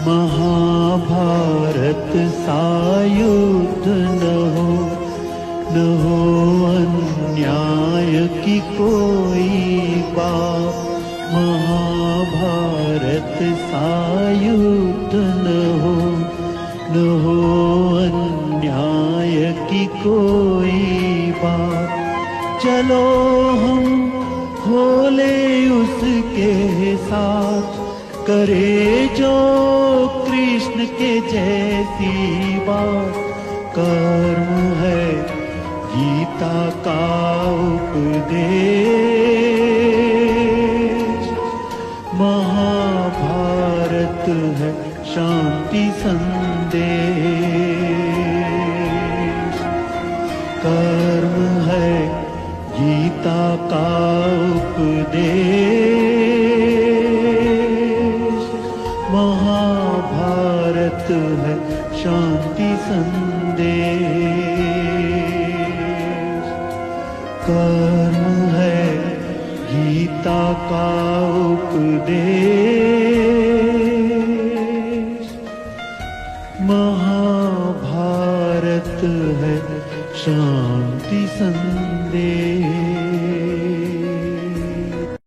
महाभारत सा युद्ध न हो अन्याय की कोई बात। महाभारत सा युद्ध न हो अन्याय की कोई बात। चलो हम खोले उसके साथ, करे जो कृष्ण के जैसी बात। कर्म है गीता का उपदेश, महाभारत है शांति संदेश। कर्म है गीता का उपदेश, महाभारत है शांति संदेश। कर्म है गीता का उपदेश, महाभारत है शांति संदेश।